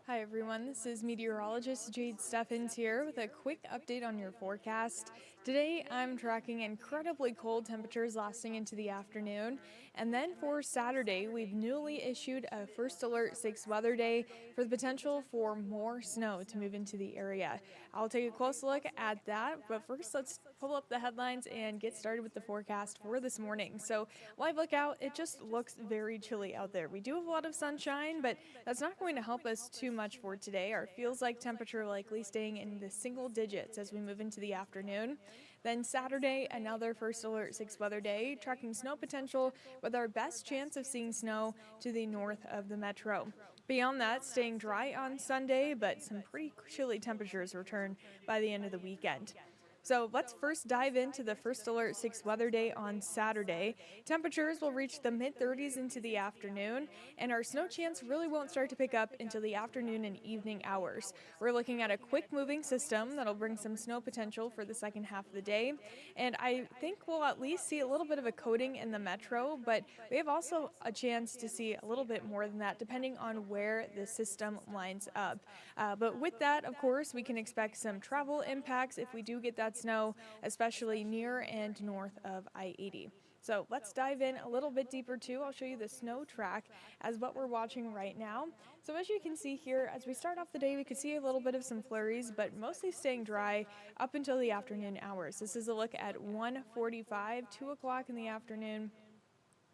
Hi everyone, this is Meteorologist Jade Steffens here with a quick update on your forecast. Today I'm tracking incredibly cold temperatures lasting into the afternoon, and then for Saturday we've newly issued a first alert 6 weather day for the potential for more snow to move into the area. I'll take a close look at that, but first let's pull up the headlines and get started with the forecast for this morning. So live lookout, it just looks very chilly out there. We do have a lot of sunshine, but that's not going to help us too much for today. Our feels like temperature likely staying in the single digits as we move into the afternoon. Then Saturday, another first alert 6 weather day, tracking snow potential with our best chance of seeing snow to the north of the metro. Beyond that, staying dry on Sunday, but some pretty chilly temperatures return by the end of the weekend. So let's first dive into the first alert 6 weather day on Saturday. Temperatures will reach the mid 30s into the afternoon, and our snow chance really won't start to pick up until the afternoon and evening hours. We're looking at a quick moving system that'll bring some snow potential for the second half of the day, and I think we'll at least see a little bit of a coating in the metro, but we have also a chance to see a little bit more than that depending on where the system lines up. But with that, of course, we can expect some travel impacts if we do get that snow, especially near and north of I-80. So let's dive in a little bit deeper too. I'll show you the snow track as what we're watching right now. So as you can see here, as we start off the day, we could see a little bit of some flurries, but mostly staying dry up until the afternoon hours. This is a look at 1:45, 2 o'clock in the afternoon.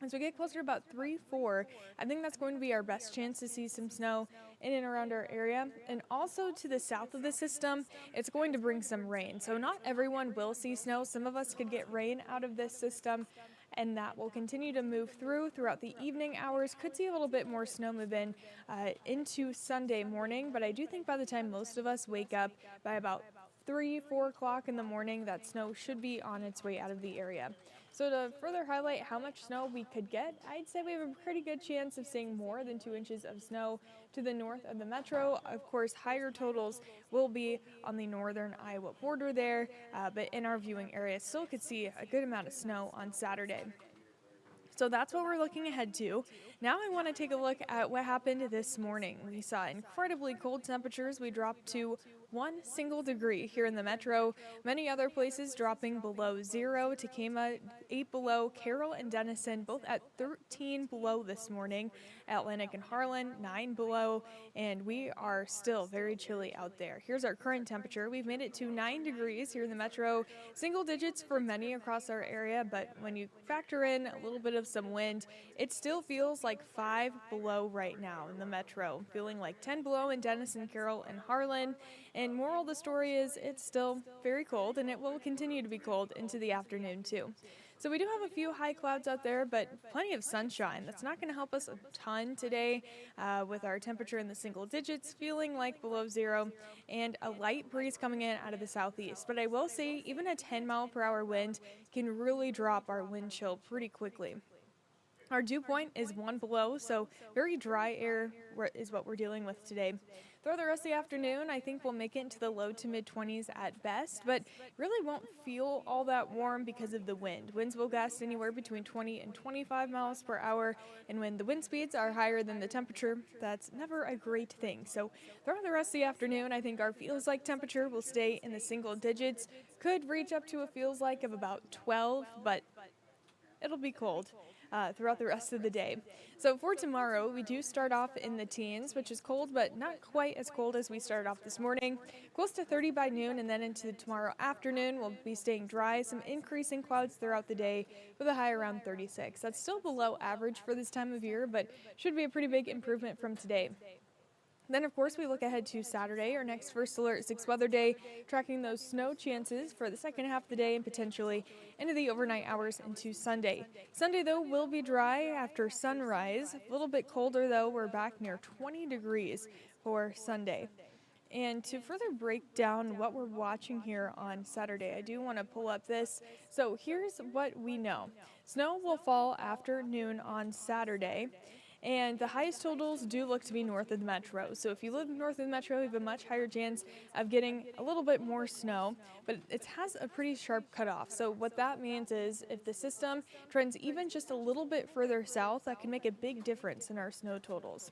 As we get closer to about 3, 4, I think that's going to be our best chance to see some snow in and around our area. And also to the south of the system, it's going to bring some rain. So not everyone will see snow. Some of us could get rain out of this system, and that will continue to move throughout the evening hours. Could see a little bit more snow move in into Sunday morning, but I do think by the time most of us wake up by about 3, 4 o'clock in the morning, that snow should be on its way out of the area. So to further highlight how much snow we could get, I'd say we have a pretty good chance of seeing more than 2 inches of snow to the north of the metro. Of course, higher totals will be on the northern Iowa border there, but in our viewing area still could see a good amount of snow on Saturday. So that's what we're looking ahead to. Now I want to take a look at what happened this morning. We saw incredibly cold temperatures. We dropped to 1 single degree here in the metro. Many other places dropping below 0. Tacoma 8 below. Carroll and Denison both at 13 below this morning. Atlantic and Harlan 9 below. And we are still very chilly out there. Here's our current temperature. We've made it to 9 degrees here in the metro. Single digits for many across our area, but when you factor in a little bit of some wind, it still feels like 5 below right now in the metro, feeling like 10 below in Denison, Carroll, and Harlan. And moral of the story is it's still very cold, and it will continue to be cold into the afternoon too. So we do have a few high clouds out there, but plenty of sunshine. That's not going to help us a ton today with our temperature in the single digits, feeling like below 0, and a light breeze coming in out of the southeast. But I will say even a 10-mile-per-hour wind can really drop our wind chill pretty quickly. Our dew point is 1 below, so very dry air is what we're dealing with today. Throughout the rest of the afternoon, I think we'll make it into the low to mid-20s at best, but really won't feel all that warm because of the wind. Winds will gust anywhere between 20 and 25 miles per hour, and when the wind speeds are higher than the temperature, that's never a great thing. So throughout the rest of the afternoon, I think our feels like temperature will stay in the single digits, could reach up to a feels like of about 12, but it'll be cold throughout the rest of the day. So for tomorrow, we do start off in the teens, which is cold, but not quite as cold as we started off this morning. Close to 30 by noon, and then into tomorrow afternoon, we'll be staying dry. Some increasing clouds throughout the day with a high around 36. That's still below average for this time of year, but should be a pretty big improvement from today. Then, of course, we look ahead to Saturday, our next first alert 6 weather day, tracking those snow chances for the second half of the day and potentially into the overnight hours into Sunday. Sunday, though, will be dry after sunrise. A little bit colder, though. We're back near 20 degrees for Sunday. And to further break down what we're watching here on Saturday, I do want to pull up this. So here's what we know. Snow will fall after noon on Saturday. And the highest totals do look to be north of the metro. So if you live north of the metro, you have a much higher chance of getting a little bit more snow, but it has a pretty sharp cutoff. So what that means is if the system trends even just a little bit further south, that can make a big difference in our snow totals.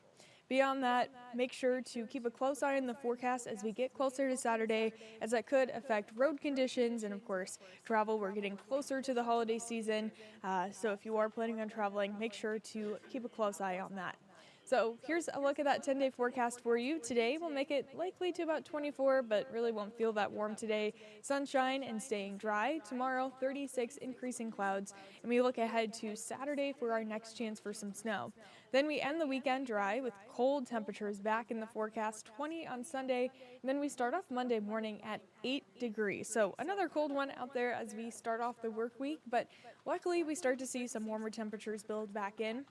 Beyond that, make sure to keep a close eye on the forecast as we get closer to Saturday, as that could affect road conditions and, of course, travel. We're getting closer to the holiday season, so if you are planning on traveling, make sure to keep a close eye on that. So here's a look at that 10-day forecast for you. Today will make it likely to about 24, but really won't feel that warm today. Sunshine and staying dry. Tomorrow, 36, increasing clouds. And we look ahead to Saturday for our next chance for some snow. Then we end the weekend dry with cold temperatures back in the forecast, 20 on Sunday. And then we start off Monday morning at 8 degrees. So another cold one out there as we start off the work week, but luckily we start to see some warmer temperatures build back in,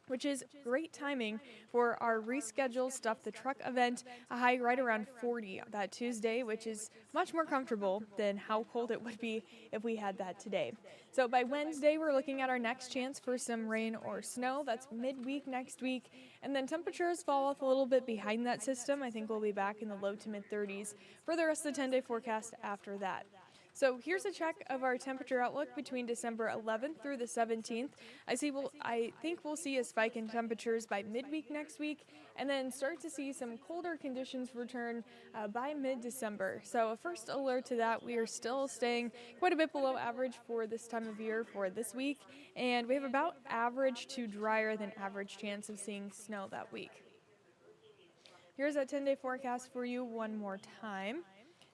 which is great timing for our rescheduled Stuff the Truck event, a high right around 40 that Tuesday, which is much more comfortable than how cold it would be if we had that today. So by Wednesday, we're looking at our next chance for some rain or snow. That's midweek next week. And then temperatures fall off a little bit behind that system. I think we'll be back in the low to mid 30s for the rest of the 10-day forecast after that. So here's a check of our temperature outlook between December 11th through the 17th. I think we'll see a spike in temperatures by midweek next week, and then start to see some colder conditions return by mid-December. So a first alert to that, we are still staying quite a bit below average for this time of year for this week, and we have about average to drier than average chance of seeing snow that week. Here's that 10-day forecast for you one more time.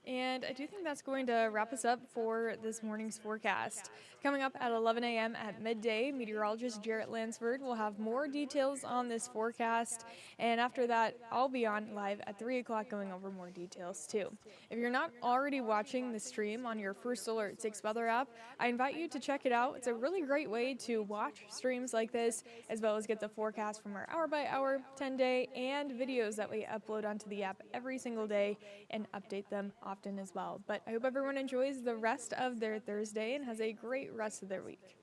And I do think that's going to wrap us up for this morning's forecast. Coming up at 11 a.m. at midday, meteorologist Jared Lansford will have more details on this forecast. And after that, I'll be on live at 3 o'clock going over more details too. If you're not already watching the stream on your First Alert 6 weather app, I invite you to check it out. It's a really great way to watch streams like this, as well as get the forecast from our hour-by-hour, 10-day, and videos that we upload onto the app every single day and update them often as well. But I hope everyone enjoys the rest of their Thursday and has a great rest of their week.